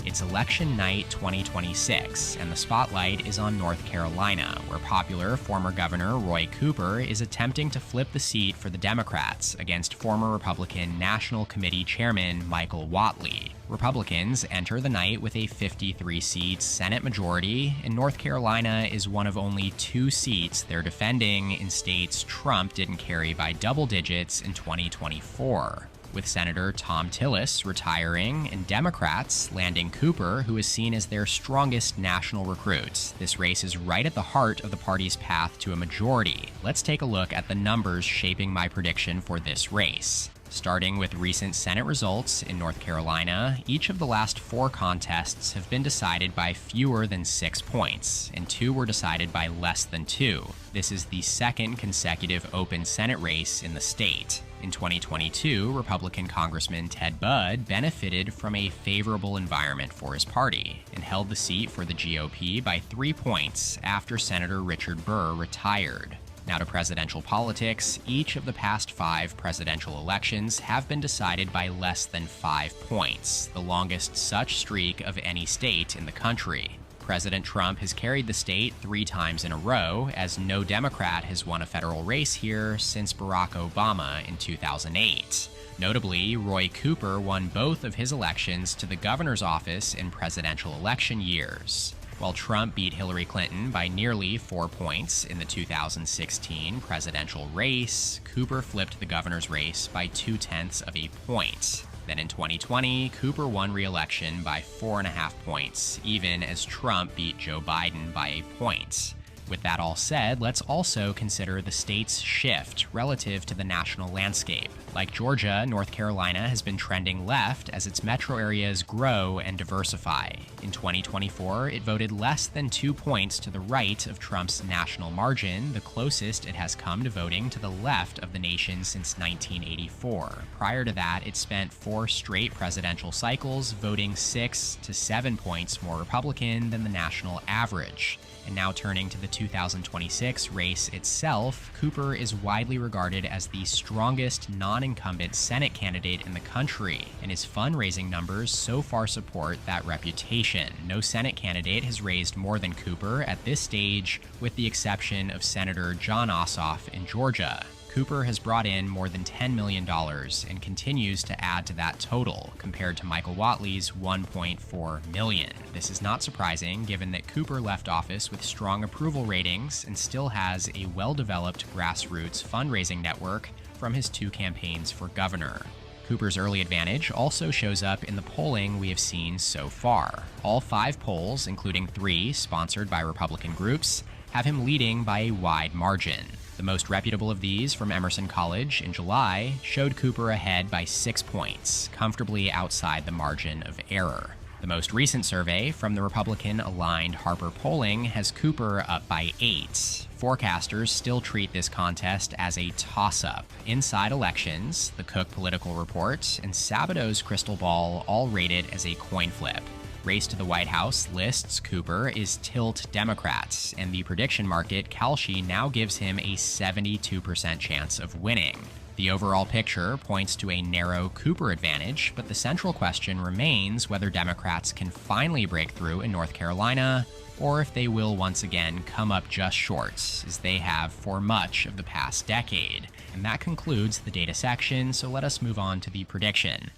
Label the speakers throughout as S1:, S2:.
S1: It's election night 2026, and the spotlight is on North Carolina, where popular former Governor Roy Cooper is attempting to flip the seat for the Democrats against former Republican National Committee Chairman Michael Whatley. Republicans enter the night with a 53-seat Senate majority, and North Carolina is one of only 2 seats they're defending in states Trump didn't carry by double digits in 2024. With Senator Thom Tillis retiring and Democrats landing Cooper, who is seen as their strongest national recruit. This race is right at the heart of the party's path to a majority. Let's take a look at the numbers shaping my prediction for this race. Starting with recent Senate results in North Carolina, each of the last 4 contests have been decided by fewer than 6 points, and 2 were decided by less than 2. This is the second consecutive open Senate race in the state. In 2022, Republican Congressman Ted Budd benefited from a favorable environment for his party and held the seat for the GOP by 3 points after Senator Richard Burr retired. Now to presidential politics, each of the past 5 presidential elections have been decided by less than 5 points, the longest such streak of any state in the country. President Trump has carried the state 3 times in a row, as no Democrat has won a federal race here since Barack Obama in 2008. Notably, Roy Cooper won both of his elections to the governor's office in presidential election years. While Trump beat Hillary Clinton by nearly 4 points in the 2016 presidential race, Cooper flipped the governor's race by 0.2 of a point. Then in 2020, Cooper won re-election by 4.5 points, even as Trump beat Joe Biden by a point. With that all said, let's also consider the state's shift relative to the national landscape. Like Georgia, North Carolina has been trending left as its metro areas grow and diversify. In 2024, it voted less than 2 points to the right of Trump's national margin, the closest it has come to voting to the left of the nation since 1984. Prior to that, it spent 4 straight presidential cycles voting 6 to 7 points more Republican than the national average. And now turning to the 2026 race itself, Cooper is widely regarded as the strongest non-incumbent Senate candidate in the country, and his fundraising numbers so far support that reputation. No Senate candidate has raised more than Cooper at this stage, with the exception of Senator Jon Ossoff in Georgia. Cooper has brought in more than $10 million and continues to add to that total, compared to Michael Whatley's $1.4 million. This is not surprising, given that Cooper left office with strong approval ratings and still has a well-developed grassroots fundraising network from his 2 campaigns for governor. Cooper's early advantage also shows up in the polling we have seen so far. All 5 polls, including 3 sponsored by Republican groups, have him leading by a wide margin. The most reputable of these, from Emerson College in July, showed Cooper ahead by 6 points, comfortably outside the margin of error. The most recent survey, from the Republican-aligned Harper Polling, has Cooper up by 8. Forecasters still treat this contest as a toss-up. Inside Elections, the Cook Political Report, and Sabato's Crystal Ball all rate it as a coin flip. Race to the White House lists Cooper is tilt Democrats, and the prediction market Kalshi now gives him a 72% chance of winning. The overall picture points to a narrow Cooper advantage, but the central question remains whether Democrats can finally break through in North Carolina, or if they will once again come up just short, as they have for much of the past decade. And that concludes the data section, so let us move on to the prediction.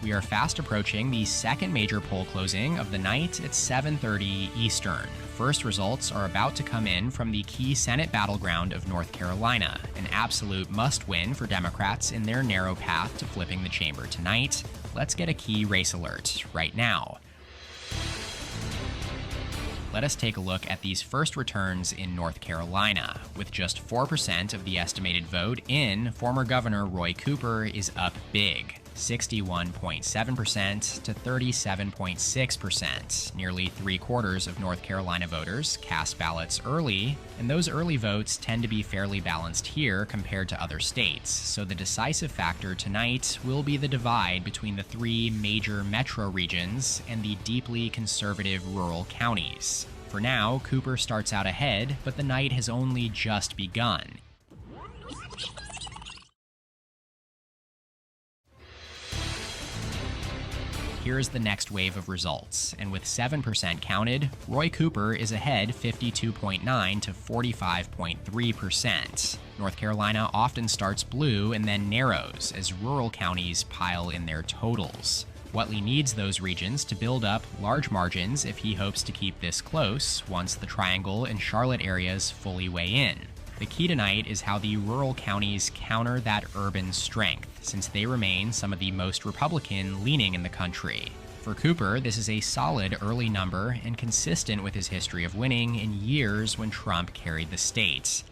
S1: We are fast approaching the second major poll closing of the night at 7:30 Eastern. First results are about to come in from the key Senate battleground of North Carolina, an absolute must-win for Democrats in their narrow path to flipping the chamber tonight. Let's get a key race alert right now. Let us take a look at these first returns in North Carolina. With just 4% of the estimated vote in, former Governor Roy Cooper is up big. 61.7% to 37.6%. Nearly 3/4 of North Carolina voters cast ballots early, and those early votes tend to be fairly balanced here compared to other states. So the decisive factor tonight will be the divide between the 3 major metro regions and the deeply conservative rural counties. For now, Cooper starts out ahead, but the night has only just begun. here's the next wave of results, and with 7% counted, Roy Cooper is ahead 52.9 to 45.3%. North Carolina often starts blue and then narrows as rural counties pile in their totals. Whatley needs those regions to build up large margins if he hopes to keep this close once the Triangle and Charlotte areas fully weigh in. The key tonight is how the rural counties counter that urban strength, since they remain some of the most Republican-leaning in the country. For Cooper, this is a solid early number and consistent with his history of winning in years when Trump carried the state.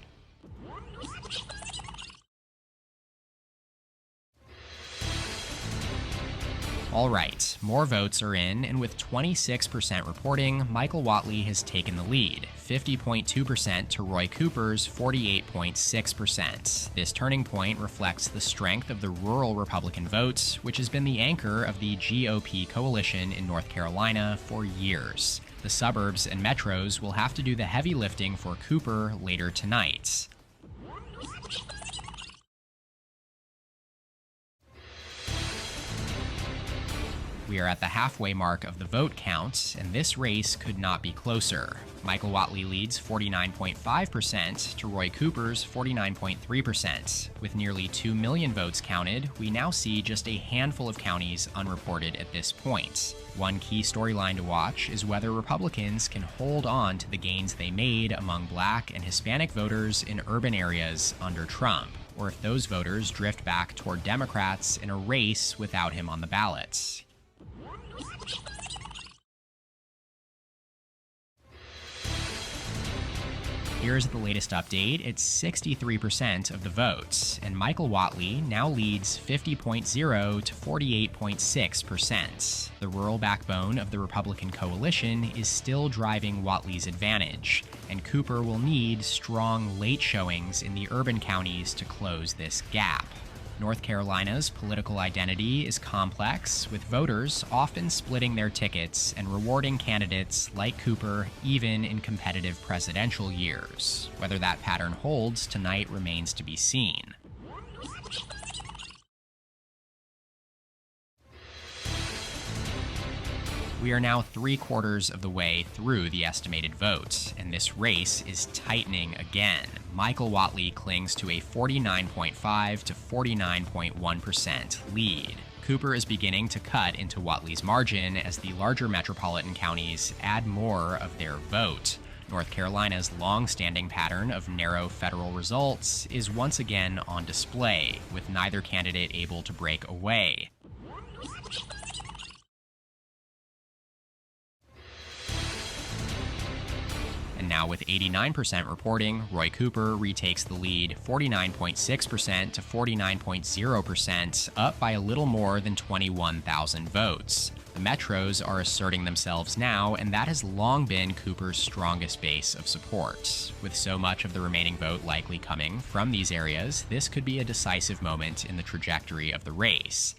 S1: All right, more votes are in, and with 26% reporting, Michael Whatley has taken the lead, 50.2% to Roy Cooper's 48.6%. This turning point reflects the strength of the rural Republican vote, which has been the anchor of the GOP coalition in North Carolina for years. The suburbs and metros will have to do the heavy lifting for Cooper later tonight. We are at the halfway mark of the vote count, and this race could not be closer. Michael Whatley leads 49.5% to Roy Cooper's 49.3%. With nearly 2 million votes counted, we now see just a handful of counties unreported at this point. One key storyline to watch is whether Republicans can hold on to the gains they made among Black and Hispanic voters in urban areas under Trump, or if those voters drift back toward Democrats in a race without him on the ballot. Here's the latest update. It's 63% of the votes, and Michael Whatley now leads 50.0 to 48.6%. The rural backbone of the Republican coalition is still driving Whatley's advantage, and Cooper will need strong late showings in the urban counties to close this gap. North Carolina's political identity is complex, with voters often splitting their tickets and rewarding candidates like Cooper even in competitive presidential years. Whether that pattern holds tonight remains to be seen. We are now 3/4 of the way through the estimated vote, and this race is tightening again. Michael Whatley clings to a 49.5 to 49.1% lead. Cooper is beginning to cut into Whatley's margin as the larger metropolitan counties add more of their vote. North Carolina's long-standing pattern of narrow federal results is once again on display, with neither candidate able to break away. And now with 89% reporting, Roy Cooper retakes the lead 49.6% to 49.0%, up by a little more than 21,000 votes. The metros are asserting themselves now, and that has long been Cooper's strongest base of support. With so much of the remaining vote likely coming from these areas, this could be a decisive moment in the trajectory of the race.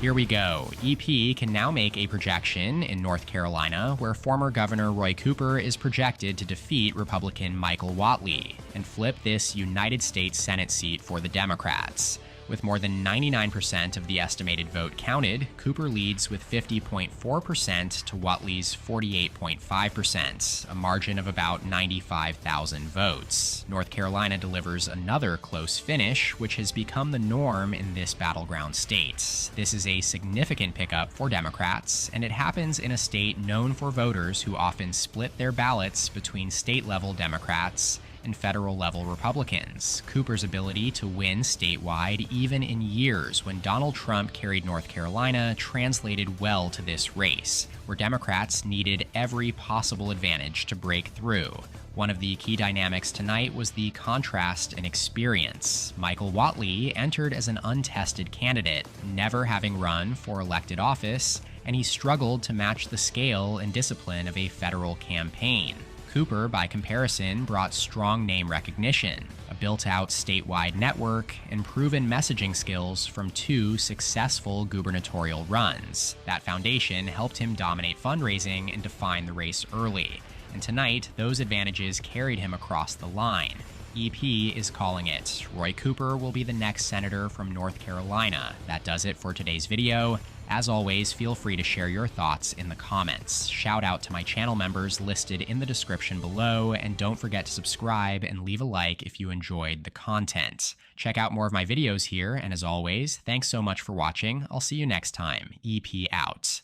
S1: Here we go. EP can now make a projection in North Carolina, where former Governor Roy Cooper is projected to defeat Republican Michael Whatley and flip this United States Senate seat for the Democrats. With more than 99% of the estimated vote counted, Cooper leads with 50.4% to Whatley's 48.5%, a margin of about 95,000 votes. North Carolina delivers another close finish, which has become the norm in this battleground state. This is a significant pickup for Democrats, and it happens in a state known for voters who often split their ballots between state-level Democrats and federal-level Republicans. Cooper's ability to win statewide, even in years when Donald Trump carried North Carolina, translated well to this race, where Democrats needed every possible advantage to break through. One of the key dynamics tonight was the contrast in experience. Michael Whatley entered as an untested candidate, never having run for elected office, and he struggled to match the scale and discipline of a federal campaign. Cooper, by comparison, brought strong name recognition, a built-out statewide network, and proven messaging skills from 2 successful gubernatorial runs. That foundation helped him dominate fundraising and define the race early, and tonight, those advantages carried him across the line. EP is calling it. Roy Cooper will be the next senator from North Carolina. That does it for today's video. As always, feel free to share your thoughts in the comments. Shout out to my channel members listed in the description below, and don't forget to subscribe and leave a like if you enjoyed the content. Check out more of my videos here, and as always, thanks so much for watching. I'll see you next time. EP out.